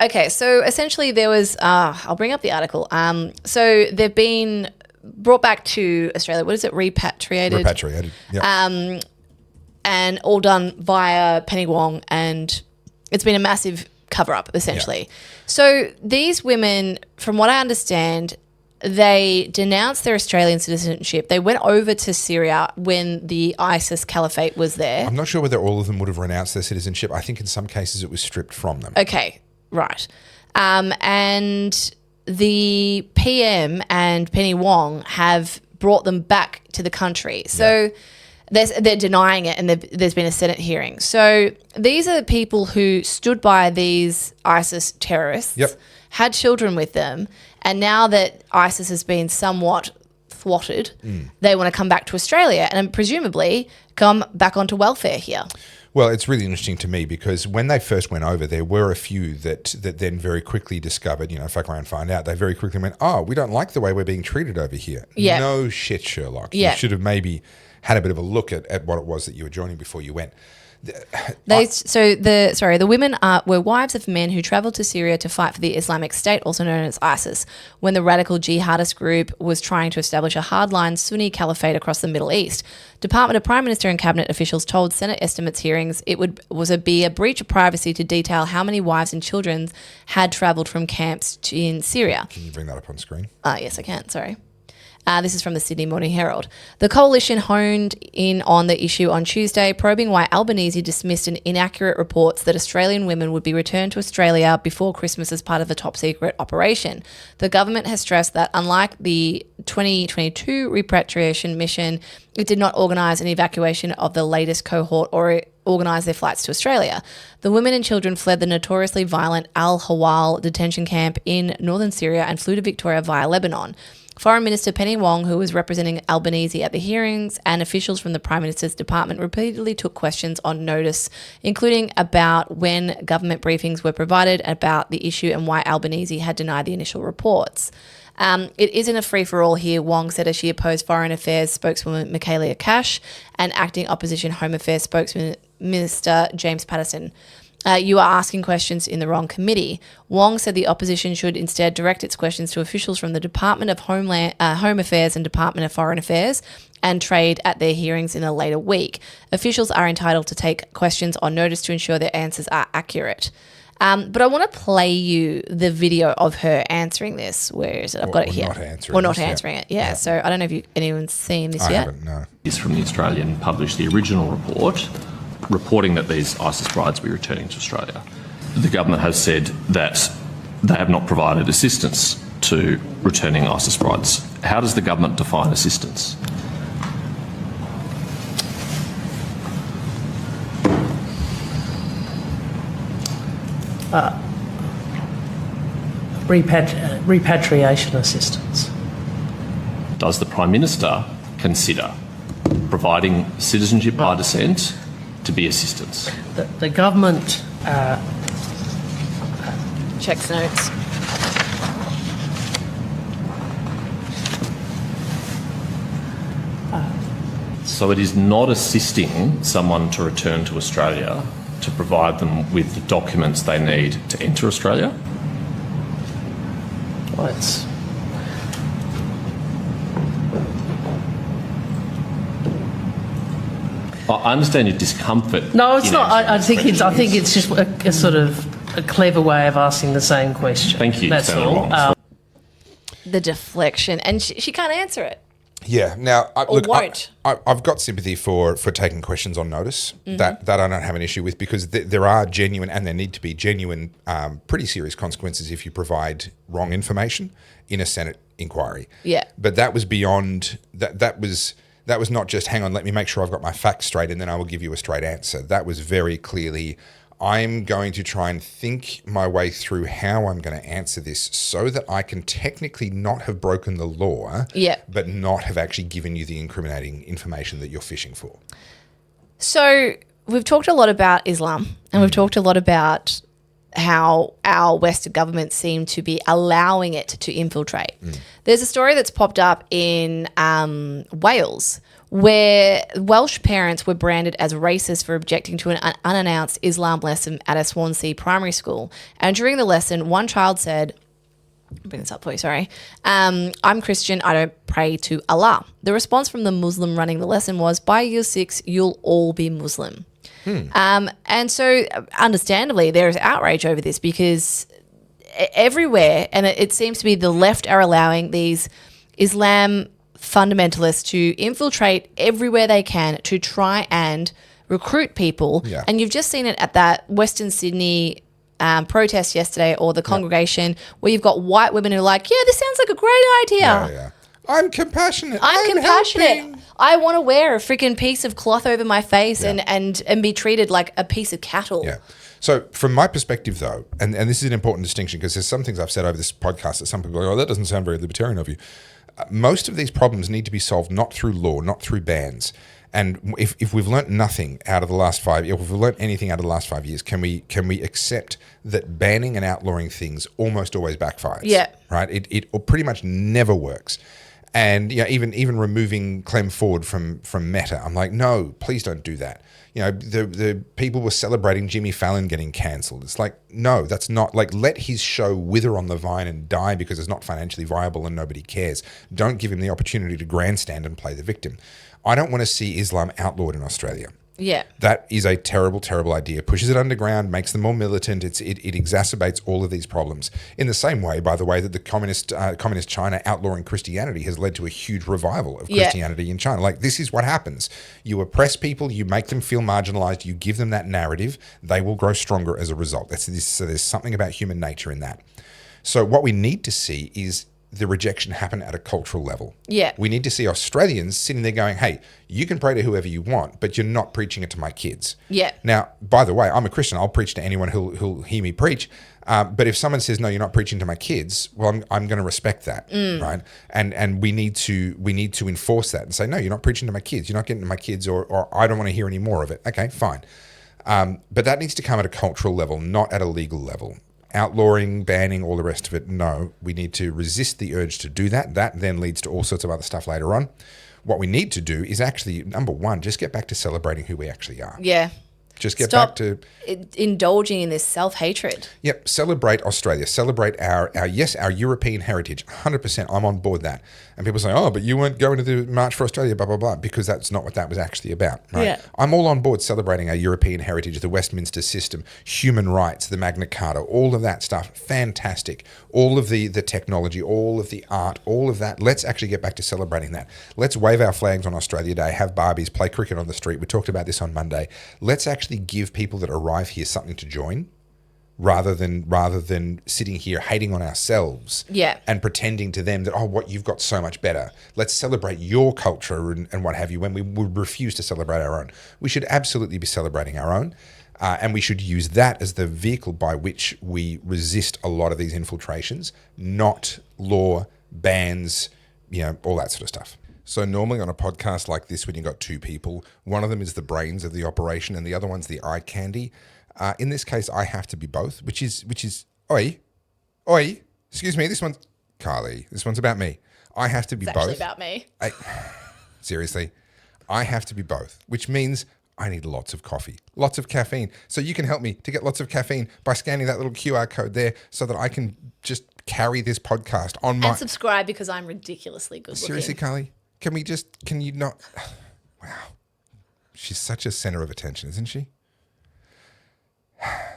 Okay, so essentially there was, I'll bring up the article. So they've been brought back to Australia. What is it? Repatriated. Yeah. And all done via Penny Wong, and it's been a massive cover-up, essentially. Yeah. So these women, from what I understand, they denounced their Australian citizenship. They went over to Syria when the ISIS caliphate was there. I'm not sure whether all of them would have renounced their citizenship. I think in some cases it was stripped from them. Okay, right. And the PM and Penny Wong have brought them back to the country. So they're denying it, and there's been a Senate hearing. So these are the people who stood by these ISIS terrorists, had children with them, and now that ISIS has been somewhat thwarted, they want to come back to Australia and presumably come back onto welfare here. Well, it's really interesting to me because when they first went over, there were a few that then very quickly discovered, fuck around, find out. They very quickly went, oh, we don't like the way we're being treated over here. Yeah. No shit, Sherlock. Yeah. You should have maybe had a bit of a look at what it was that you were joining before you went. The women were wives of men who travelled to Syria to fight for the Islamic State, also known as ISIS, when the radical jihadist group was trying to establish a hardline Sunni caliphate across the Middle East. Department of Prime Minister and Cabinet officials told Senate estimates hearings it would be a breach of privacy to detail how many wives and children had travelled from camps in Syria. Can you bring that up on screen? Yes, I can. Sorry. This is from the Sydney Morning Herald. The coalition honed in on the issue on Tuesday, probing why Albanese dismissed an inaccurate reports that Australian women would be returned to Australia before Christmas as part of a top-secret operation. The government has stressed that unlike the 2022 repatriation mission, it did not organise an evacuation of the latest cohort or organise their flights to Australia. The women and children fled the notoriously violent Al-Hawal detention camp in northern Syria and flew to Victoria via Lebanon. Foreign Minister Penny Wong, who was representing Albanese at the hearings, and officials from the Prime Minister's department repeatedly took questions on notice, including about when government briefings were provided about the issue and why Albanese had denied the initial reports. It isn't a free-for-all here, Wong said as she opposed Foreign Affairs spokeswoman Michaelia Cash and acting opposition Home Affairs spokesman Minister James Patterson. You are asking questions in the wrong committee. Wong said the opposition should instead direct its questions to officials from the Department of Home Affairs and Department of Foreign Affairs and Trade at their hearings in a later week. Officials are entitled to take questions on notice to ensure their answers are accurate. But I want to play you the video of her answering this. Where is it? I've got it here. Not answering it. Yeah. So I don't know if anyone's seen this yet. I haven't, no. Is from the Australian published the original report reporting that these ISIS brides will be returning to Australia. The government has said that they have not provided assistance to returning ISIS brides. How does the government define assistance? Repatriation assistance. Does the Prime Minister consider providing citizenship by descent to be assistance? The government checks notes. So it is not assisting someone to return to Australia to provide them with the documents they need to enter Australia? Well, it's I understand your discomfort. No, it's not. I think it's just a sort of a clever way of asking the same question. Thank you. That's all. The deflection, and she can't answer it. Yeah. Now, I've got sympathy for taking questions on notice. Mm-hmm. That I don't have an issue with because there are genuine, and there need to be genuine, pretty serious consequences if you provide wrong information in a Senate inquiry. Yeah. But that was beyond that. That was not just, hang on, let me make sure I've got my facts straight and then I will give you a straight answer. That was very clearly, I'm going to try and think my way through how I'm going to answer this so that I can technically not have broken the law, but not have actually given you the incriminating information that you're fishing for. So we've talked a lot about Islam and we've talked a lot about how our Western governments seem to be allowing it to infiltrate. There's a story that's popped up in Wales where Welsh parents were branded as racist for objecting to an unannounced Islam lesson at a Swansea primary school. And during the lesson, one child said, I'll bring this up for you, sorry. I'm Christian, I don't pray to Allah. The response from the Muslim running the lesson was, by year 6, you'll all be Muslim. And so, understandably, there is outrage over this because everywhere, and it seems to be the left are allowing these Islam fundamentalists to infiltrate everywhere they can to try and recruit people. Yeah. And you've just seen it at that Western Sydney protest yesterday, or the congregation, where you've got white women who are like, yeah, this sounds like a great idea. Yeah. I'm compassionate. I'm compassionate. helping. I want to wear a freaking piece of cloth over my face and be treated like a piece of cattle. Yeah. So from my perspective, though, and this is an important distinction because there's some things I've said over this podcast that some people go, oh, that doesn't sound very libertarian of you. Most of these problems need to be solved not through law, not through bans. And if we've learnt nothing out of the last 5 years, if we've learnt anything out of the last 5 years, can we accept that banning and outlawing things almost always backfires? Yeah. Right? It pretty much never works. And even removing Clem Ford from Meta, I'm like, no, please don't do that. The people were celebrating Jimmy Fallon getting cancelled. It's like, no, that's not, like, let his show wither on the vine and die because it's not financially viable and nobody cares. Don't give him the opportunity to grandstand and play the victim. I don't want to see Islam outlawed in Australia. Yeah. That is a terrible, terrible idea. Pushes it underground, makes them more militant. It exacerbates all of these problems. In the same way, by the way, that the communist China outlawing Christianity has led to a huge revival of Christianity in China. Like, this is what happens. You oppress people, you make them feel marginalized, you give them that narrative, they will grow stronger as a result. So there's something about human nature in that. So what we need to see is the rejection happen at a cultural level. Yeah. We need to see Australians sitting there going, hey, you can pray to whoever you want, but you're not preaching it to my kids. Yeah. Now, by the way, I'm a Christian. I'll preach to anyone who'll hear me preach. But if someone says, no, you're not preaching to my kids, well, I'm going to respect that, right? And we need to enforce that and say, no, you're not preaching to my kids. You're not getting to my kids, or I don't want to hear any more of it. Okay, fine. But that needs to come at a cultural level, not at a legal level. Outlawing, banning, all the rest of it, no. We need to resist the urge to do that. That then leads to all sorts of other stuff later on. What we need to do is actually, number one, just get back to celebrating who we actually are. Yeah. Just get Stop back to indulging in this self-hatred. Yep, celebrate Australia. Celebrate our European heritage. 100%, I'm on board that. And people say, oh, but you weren't going to the March for Australia, blah, blah, blah, because that's not what that was actually about. Right? Yeah. I'm all on board celebrating our European heritage, the Westminster system, human rights, the Magna Carta, all of that stuff. Fantastic. All of the technology, all of the art, all of that. Let's actually get back to celebrating that. Let's wave our flags on Australia Day, have Barbies, play cricket on the street. We talked about this on Monday. Let's actually give people that arrive here something to join, rather than sitting here hating on ourselves and pretending to them that, oh, what you've got so much better. Let's celebrate your culture and what have you, when we would refuse to celebrate our own. We should absolutely be celebrating our own, and we should use that as the vehicle by which we resist a lot of these infiltrations, not law, bans, all that sort of stuff. So normally on a podcast like this, when you've got two people, one of them is the brains of the operation and the other one's the eye candy. In this case, I have to be both, which is, oi, excuse me, this one's, Carly, this one's about me. I have to be both. It's actually about me. Seriously, I have to be both, which means I need lots of coffee, lots of caffeine. So you can help me to get lots of caffeine by scanning that little QR code there so that I can just carry this podcast on my... And subscribe because I'm ridiculously good looking. Seriously, Carly? Can you not? Wow. She's such a center of attention, isn't she?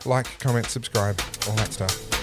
Like, comment, subscribe, all that stuff.